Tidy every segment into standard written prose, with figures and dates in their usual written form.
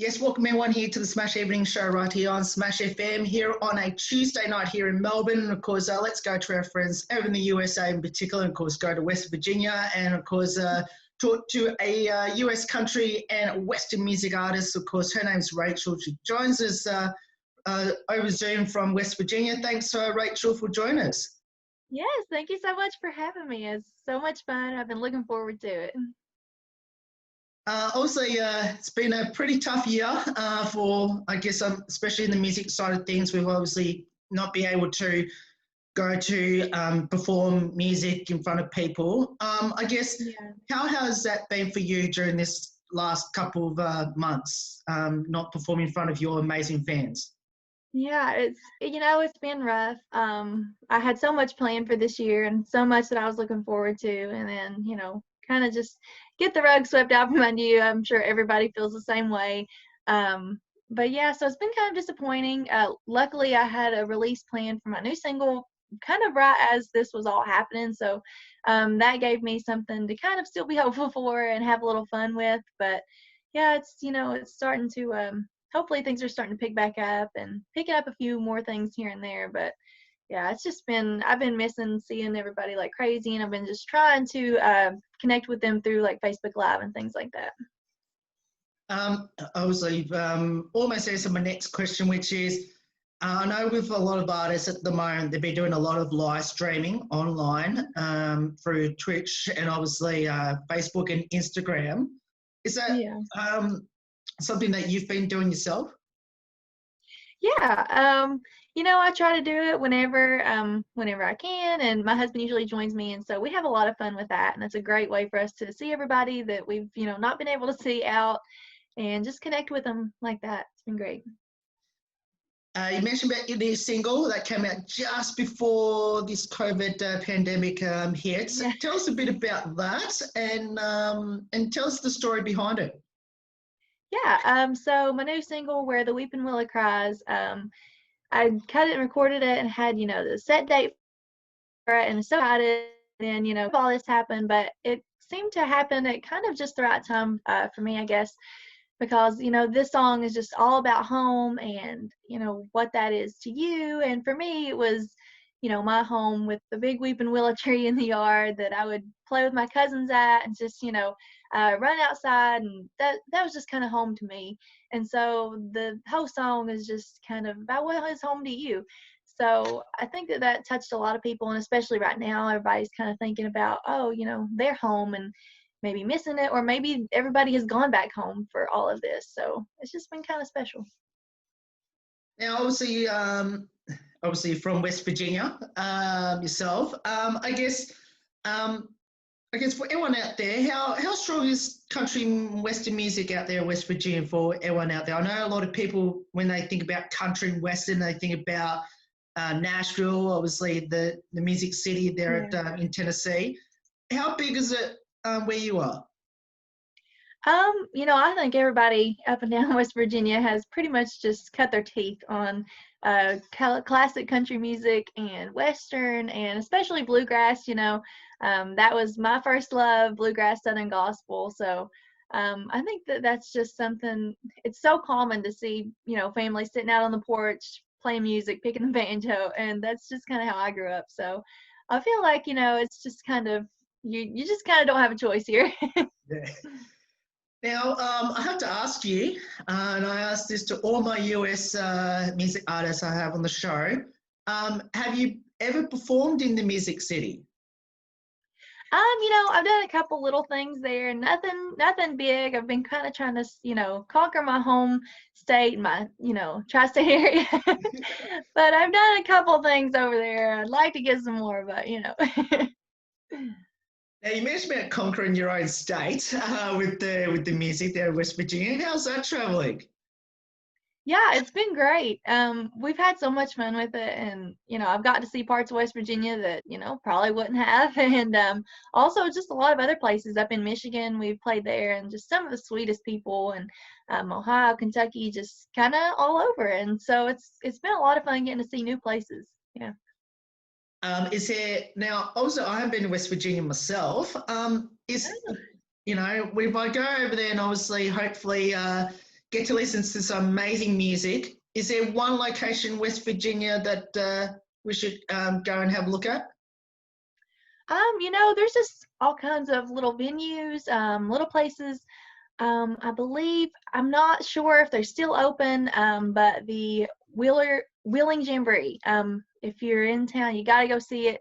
Yes, welcome everyone here to the Smash Evening Show right here on Smash FM here on a Tuesday night here in Melbourne. And of course, let's go to our friends over in the USA in particular, and of course, go to West Virginia and of course, talk to a US country and Western music artist. Of course, her name's Rachel. She joins us over Zoom from West Virginia. Thanks, Rachel, for joining us. Yes, thank you so much for having me. It's so much fun. I've been looking forward to it. Obviously, it's been a pretty tough year for, I guess, especially in the music side of things. We've obviously not been able to go to perform music in front of people. I guess, how has that been for you during this last couple of months, not performing in front of your amazing fans? Yeah, it's been rough. I had so much planned for this year and so much that I was looking forward to, and then, kind of just get the rug swept out from under you. I'm sure everybody feels the same way. But yeah, so it's been kind of disappointing. Luckily, I had a release plan for my new single kind of right as this was all happening. So that gave me something to kind of still be hopeful for and have a little fun with. But yeah, it's starting to, hopefully things are starting to pick back up and picking up a few more things here and there. But yeah, I've been missing seeing everybody like crazy, and I've been just trying to connect with them through like Facebook Live and things like that. Obviously, almost answered my next question, which is, I know with a lot of artists at the moment, they've been doing a lot of live streaming online through Twitch and obviously Facebook and Instagram. Is that something that you've been doing yourself? Yeah, I try to do it whenever I can, and my husband usually joins me, and so we have a lot of fun with that, and it's a great way for us to see everybody that we've, not been able to see out and just connect with them like that. It's been great. You mentioned about your new single that came out just before this COVID pandemic hit. So tell us a bit about that and tell us the story behind it. Yeah, so my new single, Where the Weeping Willow Cries, I cut it and recorded it and had, the set date for it, and so excited, and, all this happened, but it seemed to happen at kind of just the right time for me, I guess, because, this song is just all about home and, what that is to you, and for me, it was, my home with the big weeping willow tree in the yard that I would play with my cousins at and just, run outside, and that was just kind of home to me. And so the whole song is just kind of about what is home to you. So I think that touched a lot of people, and especially right now, everybody's kind of thinking about, their home and maybe missing it, or maybe everybody has gone back home for all of this. So it's just been kind of special. Now, obviously from West Virginia yourself, I guess for everyone out there, how strong is country and Western music out there in West Virginia for everyone out there? I know a lot of people, when they think about country and Western, they think about Nashville, obviously the music city there in Tennessee. How big is it where you are? I think everybody up and down West Virginia has pretty much just cut their teeth on classic country music and Western, and especially bluegrass. That was my first love, bluegrass, Southern gospel. So I think that's just something, it's so common to see, families sitting out on the porch, playing music, picking the banjo, and that's just kind of how I grew up. So I feel like, it's just kind of, you just kind of don't have a choice here. Yeah. Now, I have to ask you, and I ask this to all my US music artists I have on the show, have you ever performed in the Music City? I've done a couple little things there, nothing big. I've been kind of trying to, conquer my home state, my, tri-state area. But I've done a couple things over there. I'd like to get some more, but. Now, you mentioned about conquering your own state with the music there in West Virginia. How's that traveling? Yeah, it's been great. We've had so much fun with it, and I've got to see parts of West Virginia that probably wouldn't have, and also just a lot of other places. Up in Michigan, we've played there, and just some of the sweetest people, and Ohio, Kentucky, just kind of all over. And so it's been a lot of fun getting to see new places. Yeah. Is there now? Also, I have been to West Virginia myself. If I go over there, and obviously, hopefully, get to listen to some amazing music. Is there one location in West Virginia that we should go and have a look at? There's just all kinds of little venues, little places. I believe, I'm not sure if they're still open, but the Wheeling Jamboree. If you're in town, you got to go see it.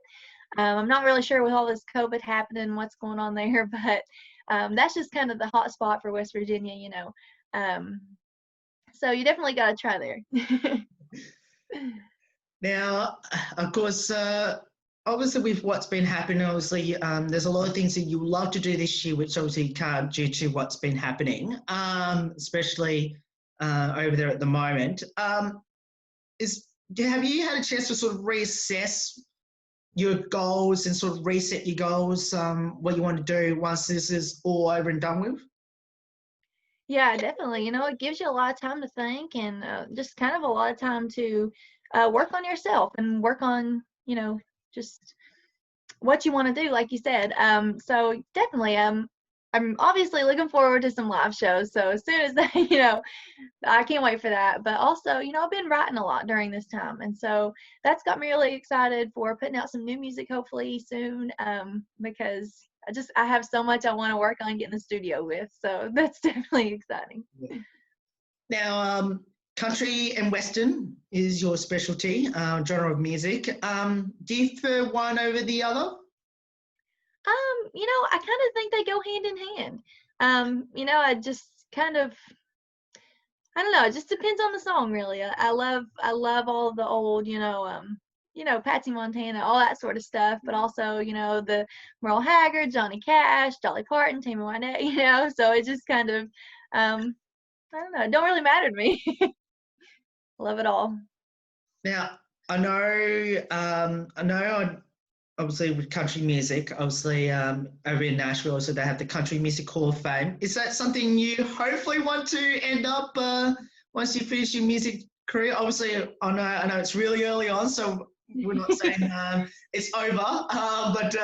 I'm not really sure with all this COVID happening, what's going on there, but that's just kind of the hot spot for West Virginia. So you definitely got to try there. Now, of course, obviously with what's been happening, obviously there's a lot of things that you would love to do this year, which obviously you can't due to what's been happening, especially over there at the moment. Have you had a chance to sort of reassess your goals and sort of reset your goals, what you want to do once this is all over and done with? Yeah, definitely. It gives you a lot of time to think and just kind of a lot of time to work on yourself and work on, just what you want to do, like you said. So definitely, I'm obviously looking forward to some live shows. So as soon as they, I can't wait for that. But also, I've been writing a lot during this time, and so that's got me really excited for putting out some new music hopefully soon. Because I have so much I want to work on getting the studio with. So that's definitely exciting. Now, country and Western is your specialty genre of music. Do you prefer one over the other? I kind of think they go hand in hand. I just kind of, I don't know, it just depends on the song really. I love all the old, Patsy Montana, all that sort of stuff, but also, the Merle Haggard, Johnny Cash, Dolly Parton, Tammy Wynette, so it just kind of, I don't know, it don't really matter to me. Love it all. Now, I know, obviously with country music, obviously over in Nashville, so they have the Country Music Hall of Fame. Is that something you hopefully want to end up once you finish your music career? Obviously, I know it's really early on, so we're not saying it's over. But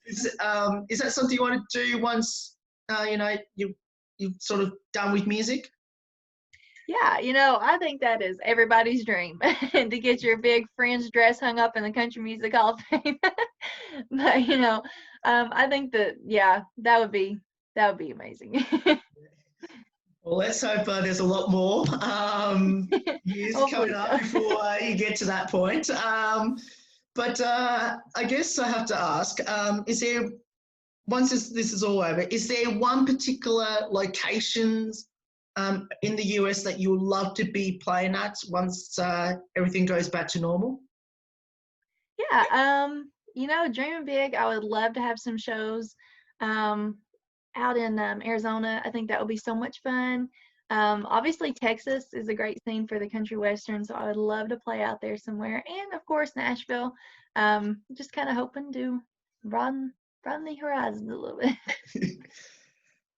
is that something you want to do once you're sort of done with music? Yeah, I think that is everybody's dream to get your big fringe dress hung up in the Country Music Hall of Fame. But I think that yeah, that would be amazing. Well, let's hope there's a lot more years coming Hopefully up so. before you get to that point. But I guess I have to ask: is there once this is all over, is there one particular locations in the US that you would love to be playing at once everything goes back to normal? Yeah, dreaming big, I would love to have some shows um out in Arizona. I think that would be so much fun. Obviously Texas is a great scene for the country western, so I would love to play out there somewhere. And of course Nashville. Just kind of hoping to broaden the horizons a little bit.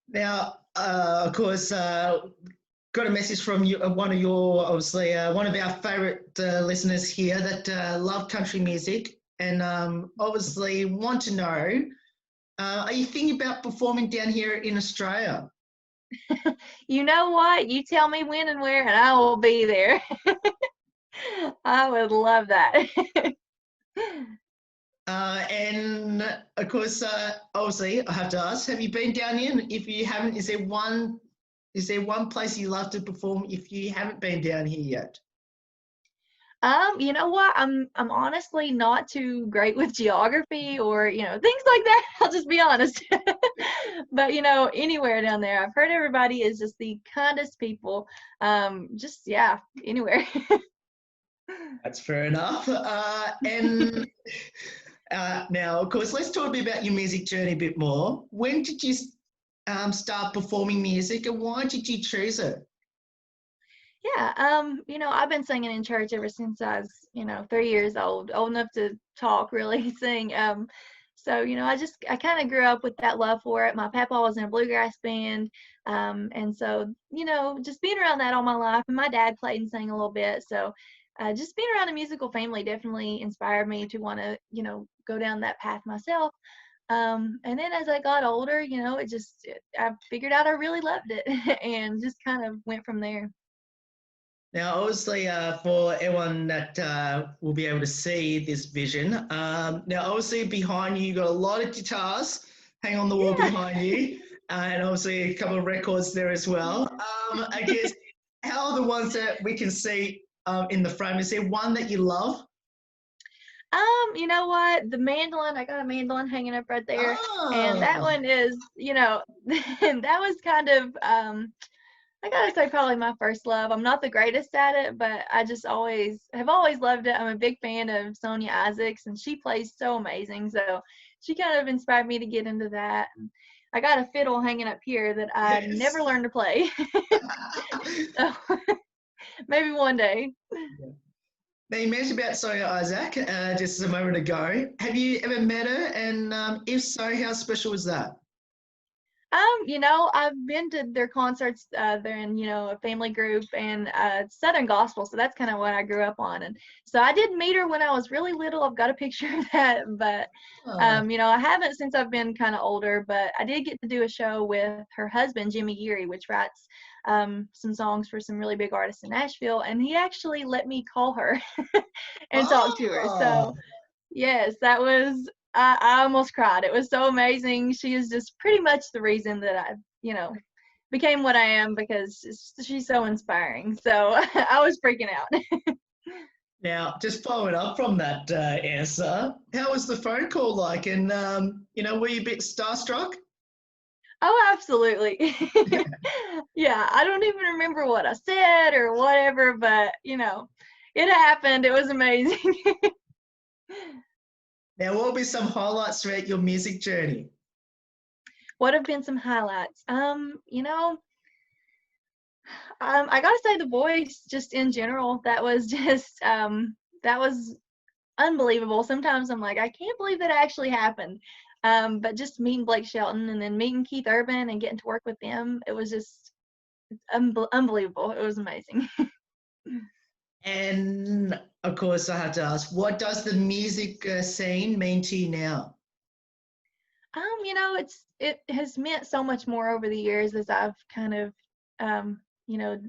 Now, of course, got a message from you, one of your, obviously, one of our favourite listeners here that love country music and obviously want to know, are you thinking about performing down here in Australia? You know what? You tell me when and where, and I will be there. I would love that. And of course, obviously, I have to ask: have you been down here? And if you haven't, is there one place you love to perform if you haven't been down here yet? You know what? I'm honestly not too great with geography or, things like that. I'll just be honest. But, anywhere down there. I've heard everybody is just the kindest people. Just yeah, anywhere. That's fair enough. And now, of course, let's talk a bit about your music journey a bit more. When did you start performing music, and why did you choose it? Yeah, I've been singing in church ever since I was, 3 years old enough to talk, really, sing. So, I kind of grew up with that love for it. My papa was in a bluegrass band. And so, just being around that all my life, and my dad played and sang a little bit. So, just being around a musical family definitely inspired me to want to, go down that path myself. And then as I got older, I figured out I really loved it and just kind of went from there. Now, obviously, for everyone that will be able to see this vision, now obviously behind you, you got a lot of guitars hanging on the wall Yeah. behind you, and obviously a couple of records there as well. I guess, how are the ones that we can see in the frame? Is there one that you love? You know what? The mandolin, I got a mandolin hanging up right there. And that Oh, one is, that was kind of, I gotta say probably my first love. I'm not the greatest at it, but I just have always loved it. I'm a big fan of Sonia Isaacs, and she plays so amazing. So she kind of inspired me to get into that. And I got a fiddle hanging up here that I yes. never learned to play. So maybe one day. Now, you mentioned about Sonia Isaac just a moment ago. Have you ever met her? And if so, how special was that? I've been to their concerts. They're in, a family group and Southern gospel, so that's kind of what I grew up on. And so I did meet her when I was really little. I've got a picture of that, but Oh, I haven't since I've been kind of older. But I did get to do a show with her husband, Jimmy Geary, which writes some songs for some really big artists in Nashville, and he actually let me call her and talk to her. oh. So yes, that was I almost cried. It was so amazing. She is just pretty much the reason that I, became what I am because she's so inspiring. So I was freaking out. Now, just following up from that answer, how was the phone call like? And, were you a bit starstruck? Oh, absolutely. Yeah, I don't even remember what I said or whatever, but it happened. It was amazing. Now, what would be some highlights throughout your music journey? What have been some highlights? I gotta say the voice just in general, that was just that was unbelievable. Sometimes I'm like, I can't believe that actually happened. But just meeting Blake Shelton and then meeting Keith Urban and getting to work with them, it was just unbelievable. It was amazing. And of course, I have to ask, what does the music scene mean to you now? It has meant so much more over the years as I've kind of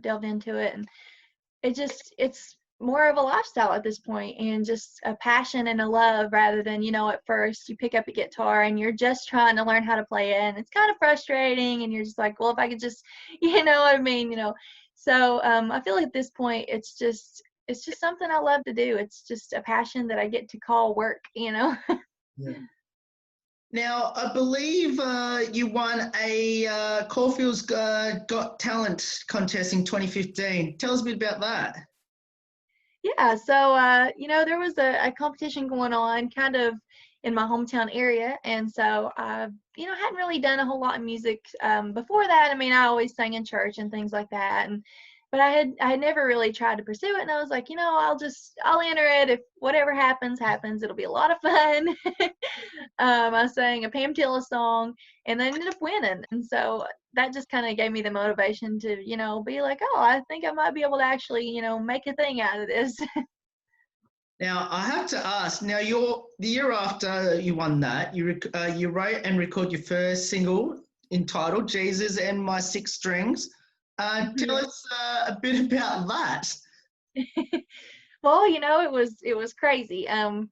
delved into it, and it's more of a lifestyle at this point and just a passion and a love rather than at first you pick up a guitar and you're just trying to learn how to play it and it's kind of frustrating and you're just like, well, if I could just you know what I mean you know so I feel like at this point it's just something I love to do. It's just a passion that I get to call work. Yeah. Now, I believe you won a Caulfield's Got Talent contest in 2015. Tell us a bit about that. Yeah, so there was a competition going on kind of in my hometown area, and so I, hadn't really done a whole lot of music before that. I mean, I always sang in church and things like that, and but I had never really tried to pursue it, and I was like, I'll enter it. If whatever happens, happens. It'll be a lot of fun. I sang a Pam Tillis song, and I ended up winning, and so that just kind of gave me the motivation to, be like, oh, I think I might be able to actually, make a thing out of this. Now, I have to ask. Now, the year after you won that, you wrote and recorded your first single entitled "Jesus and My Six Strings." Tell us a bit about that. Well, it was crazy. I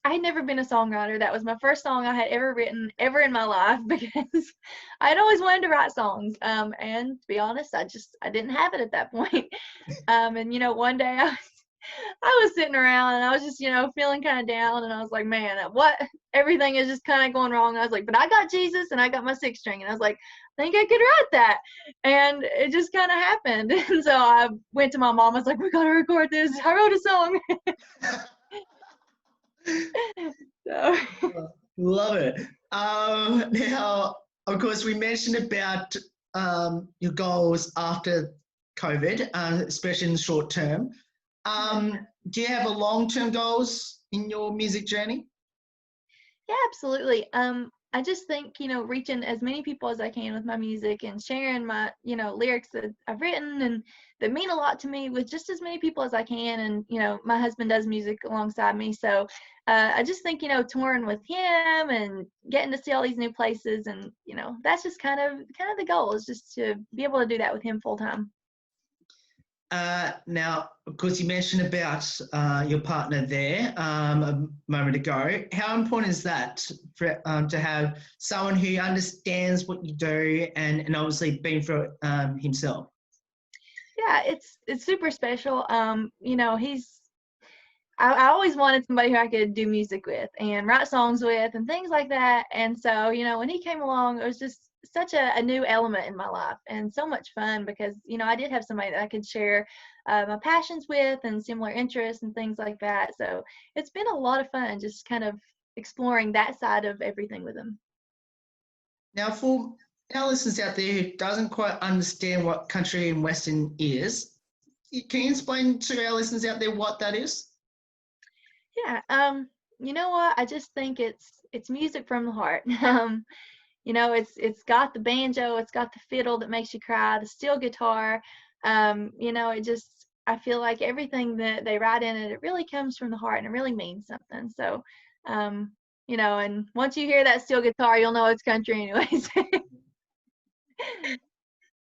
had never been a songwriter. That was my first song I had ever written ever in my life because I'd always wanted to write songs. And to be honest, I didn't have it at that point. And one day I was sitting around and I was just, feeling kind of down and I was like, man, what everything is just kind of going wrong. I was like, but I got Jesus and I got my six string. And I was like, I think I could write that. And it just kind of happened. And so I went to my mom. I was like, we got to record this. I wrote a song. So Love it. Now, of course, we mentioned about your goals after COVID, especially in the short term. Do you have a long-term goals in your music journey? yeah, absolutely. I just think, reaching as many people as I can with my music and sharing my, lyrics that I've written and that mean a lot to me with just as many people as I can. And, my husband does music alongside me. So I just think, touring with him and getting to see all these new places and, that's just kind of the goal is just to be able to do that with him full time. Now, of course, you mentioned about your partner there a moment ago. How important is that for, to have someone who understands what you do and obviously been through it himself? Yeah, it's super special. I always wanted somebody who I could do music with and write songs with and things like that. And so, when he came along, it was just such a new element in my life and so much fun because, I did have somebody that I could share my passions with and similar interests and things like that. So it's been a lot of fun just kind of exploring that side of everything with him. Now, for our listeners out there who doesn't quite understand what country and western is, can you explain to our listeners out there what that is? Yeah, you know what? I just think it's music from the heart. It's got the banjo, it's got the fiddle that makes you cry, the steel guitar. It just I feel like everything that they write in it, it really comes from the heart and it really means something. So, and once you hear that steel guitar, you'll know it's country anyways.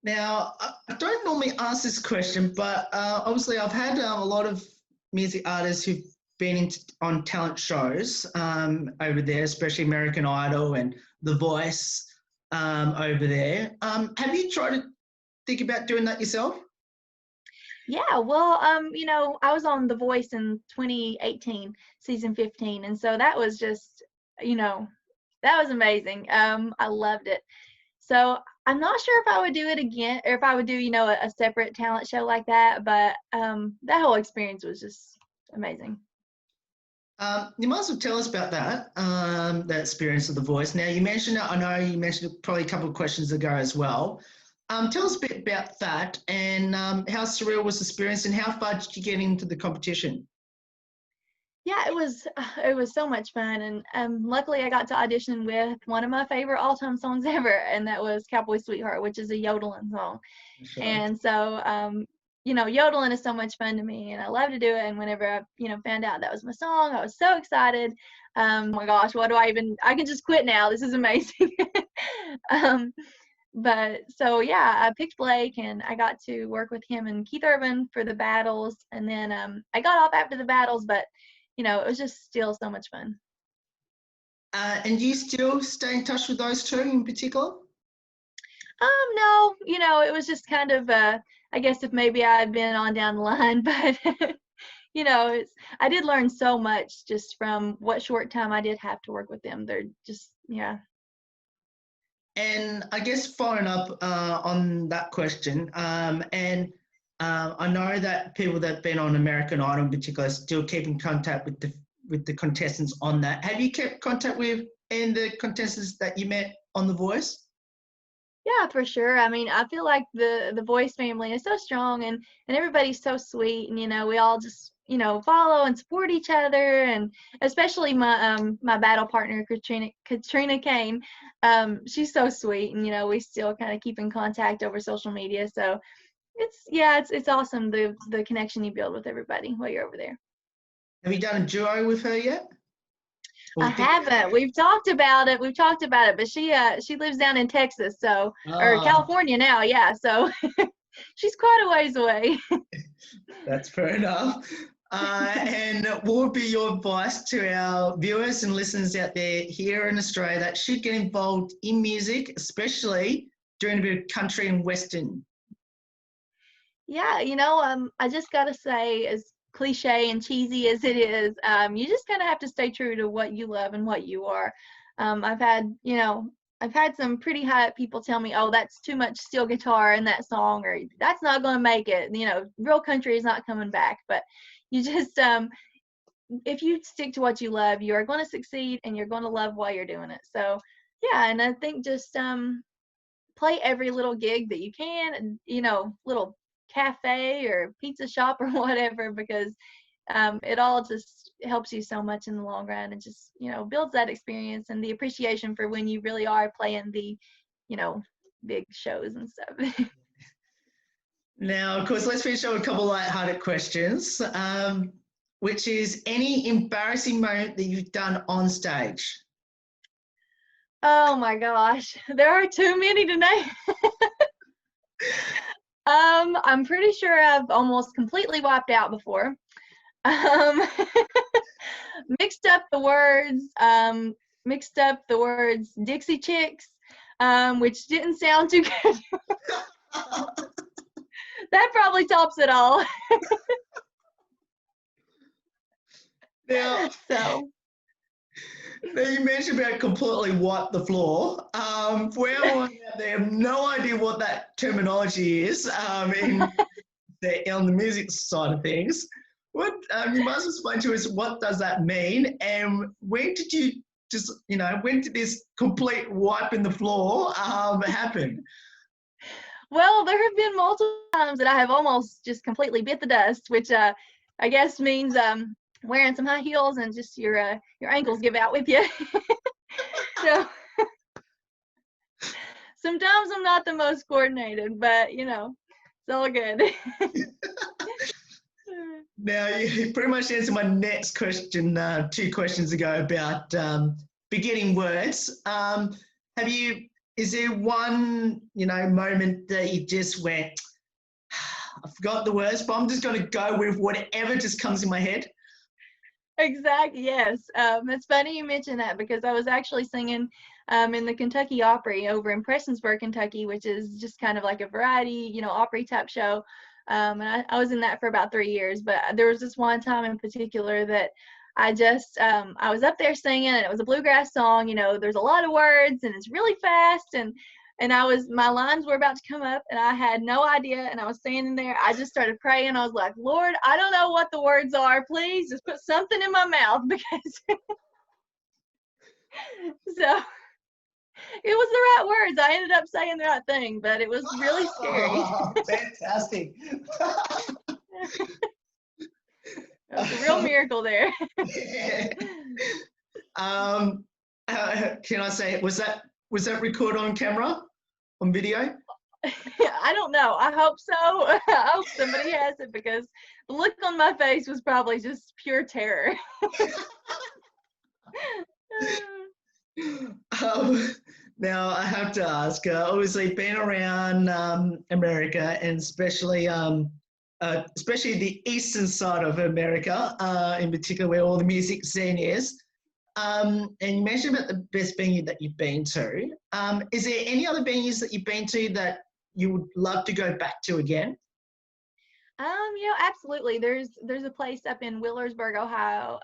Now, I don't normally ask this question, but obviously I've had a lot of music artists who've been on talent shows over there, especially American Idol and The Voice over there. Have you tried to think about doing that yourself? Yeah, well, I was on The Voice in 2018, season 15, and so that was just, that was amazing. I loved it. So I'm not sure if I would do it again or if I would do, a separate talent show like that, but that whole experience was just amazing. You might as well tell us about that, that experience of The Voice. Now, you mentioned it, I know you mentioned it probably a couple of questions ago as well. Tell us a bit about that and how surreal was the experience and how far did you get into the competition? Yeah, it was so much fun, and luckily I got to audition with one of my favorite all-time songs ever, and that was Cowboy Sweetheart, which is a yodeling song. Sure. And so, yodeling is so much fun to me, and I love to do it. And whenever I, found out that was my song, I was so excited. Oh my gosh, what do I can just quit now. This is amazing. um, but so yeah, I picked Blake, and I got to work with him and Keith Urban for the battles, and then I got off after the battles, but it was just still so much fun. And do you still stay in touch with those two in particular? No, it was just kind of I guess if maybe I had been on down the line, but I did learn so much just from what short time I did have to work with them. They're just, yeah. And I guess following up on that question, I know that people that've been on American Idol in particular still keep in contact with the contestants on that. Have you kept contact with and the contestants that you met on The Voice? Yeah, for sure. I mean, I feel like the Voice family is so strong and everybody's so sweet and we all just, follow and support each other and especially my battle partner Katrina Kane. She's so sweet and we still kind of keep in contact over social media. So it's awesome the connection you build with everybody while you're over there. Have you done a duo with her yet? I haven't. We've talked about it. But she lives down in Texas, so or California now, yeah. So she's quite a ways away. That's fair enough. And what would be your advice to our viewers and listeners out there here in Australia that should get involved in music, especially doing a bit of country and western? Yeah, I just gotta say, as cliche and cheesy as it is, you just kind of have to stay true to what you love and what you are. I've had some pretty high up people tell me, "Oh, that's too much steel guitar in that song," or "That's not going to make it." Real country is not coming back. But you just, if you stick to what you love, you are going to succeed, and you're going to love while you're doing it. So, yeah, and I think just play every little gig that you can, and little cafe or pizza shop or whatever, because it all just helps you so much in the long run, and just, builds that experience and the appreciation for when you really are playing the, big shows and stuff. Now, of course, let's finish up with a couple of light-hearted questions, which is any embarrassing moment that you've done on stage? Oh my gosh, there are too many to name. I'm pretty sure I've almost completely wiped out before. Um, mixed up the words Dixie Chicks, which didn't sound too good. That probably tops it all. Now, So you mentioned about completely wipe the floor. For everyone out there, have no idea what that terminology is on the music side of things. What you must explain to us, what does that mean, and when did you when did this complete wipe in the floor happen? well, there have been multiple times that I have almost just completely bit the dust, which I guess means wearing some high heels and just your ankles give out with you. So sometimes I'm not the most coordinated, but it's all good. Now, you pretty much answered my next question 2 questions ago about beginning words. Is there one, moment that you just went, I forgot the words, but I'm just going to go with whatever just comes in my head? Exactly. Yes. It's funny you mentioned that, because I was actually singing in the Kentucky Opry over in Prestonsburg, Kentucky, which is just kind of like a variety, Opry type show. And I was in that for about 3 years, but there was this one time in particular that I just, I was up there singing, and it was a bluegrass song. There's a lot of words and it's really fast, and my lines were about to come up, and I had no idea, and I was standing there. I just started praying. I was like, Lord, I don't know what the words are. Please just put something in my mouth, because so it was the right words. I ended up saying the right thing, but it was really scary. Oh, fantastic. It was a real miracle there. Can I say, was that recorded on camera, on video? I don't know. I hope so. I hope somebody has it, because the look on my face was probably just pure terror. Now, I have to ask, obviously being around America, and especially the eastern side of America, in particular where all the music scene is, and you mentioned about the best venue that you've been to. Is there any other venues that you've been to that you would love to go back to again? Absolutely. There's a place up in Wheelersburg, Ohio.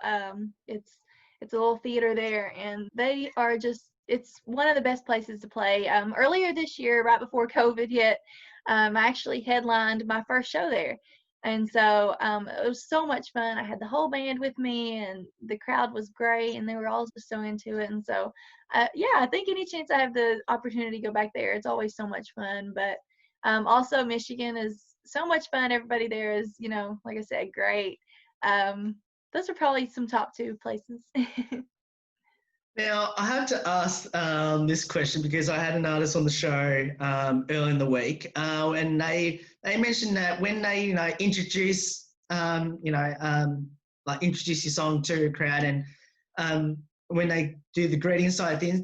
It's a little theater there, and they are it's one of the best places to play. Earlier this year, right before COVID hit, I actually headlined my first show there. And so it was so much fun. I had the whole band with me, and the crowd was great, and they were all just so into it. And so, I think any chance I have the opportunity to go back there, it's always so much fun. But also, Michigan is so much fun. Everybody there is, like I said, great. Those are probably some top 2 places. Now, I have to ask this question because I had an artist on the show early in the week, and they mentioned that when they introduce introduce your song to a crowd, and when they do the greeting side of things,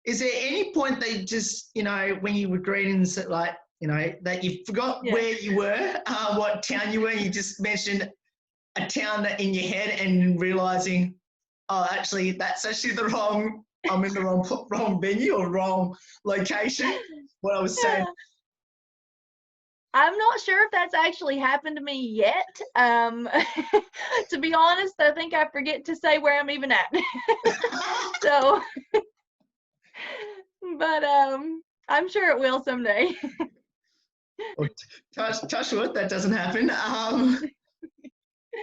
is there any point they just when you were greeting, that you forgot where you were, what town you were, you just mentioned a town in your head, and realizing, oh, actually, that's actually I'm in the wrong venue or wrong location, what I was saying. I'm not sure if that's actually happened to me yet. To be honest, I think I forget to say where I'm even at. So, but I'm sure it will someday. Well, touch wood, that doesn't happen.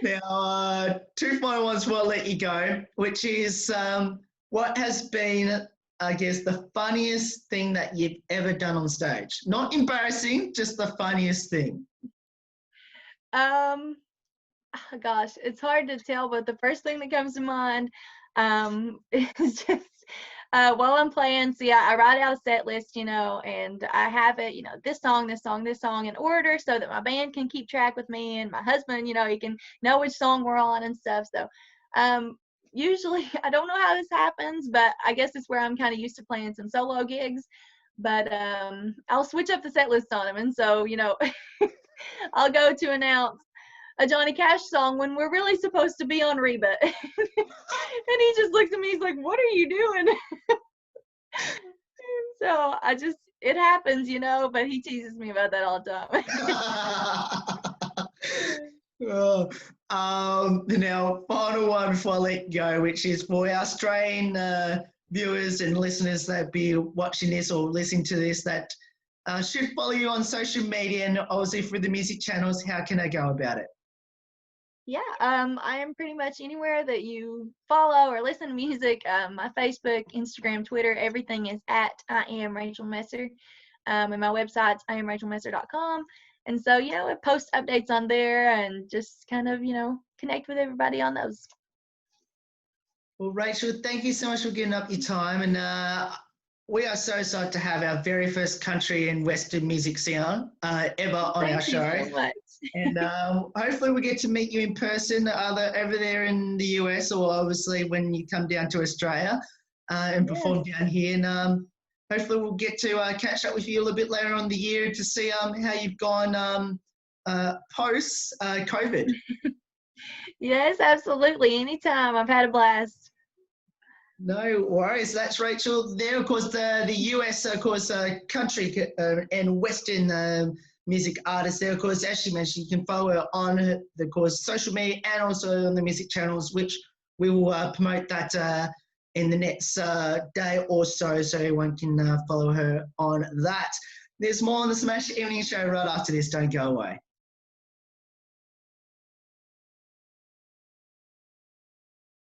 Now, 2 final ones before I let you go, which is what has been, I guess, the funniest thing that you've ever done on stage? Not embarrassing, just the funniest thing. I Oh, gosh, it's hard to tell, but the first thing that comes to mind is just while I'm playing. So yeah, I write out a set list, and I have it, this song, this song, this song in order so that my band can keep track with me, and my husband, he can know which song we're on and stuff. So usually, I don't know how this happens, but I guess it's where I'm kind of used to playing some solo gigs. But I'll switch up the set list on them, and so I'll go to announce a Johnny Cash song when we're really supposed to be on Reba. And he just looks at me, he's like, "What are you doing?" So it happens, but he teases me about that all the time. Oh, now, final one before I let you go, which is for our Australian viewers and listeners that be watching this or listening to this that should follow you on social media and obviously through the music channels. How can I go about it? Yeah, I am pretty much anywhere that you follow or listen to music. My Facebook, Instagram, Twitter, everything is at I am Rachel Messer. And my website's iamrachelmesser.com. And so, I post updates on there and just kind of, connect with everybody on those. Well, Rachel, thank you so much for giving up your time. And we are so excited to have our very first country and Western music singer ever on our show. Thank you so much. And hopefully we get to meet you in person either over there in the US or obviously when you come down to Australia and perform down here. And hopefully we'll get to catch up with you a little bit later on in the year to see how you've gone post-COVID. Yes, absolutely. Anytime. I've had a blast. No worries. That's Rachel there. Of course, the US, of course, country and Western music artist there. Of course, as she mentioned, you can follow her on the course social media and also on the music channels, which we will promote that in the next day or so everyone can follow her on that. There's more on the Smash Evening Show right after this. Don't go away.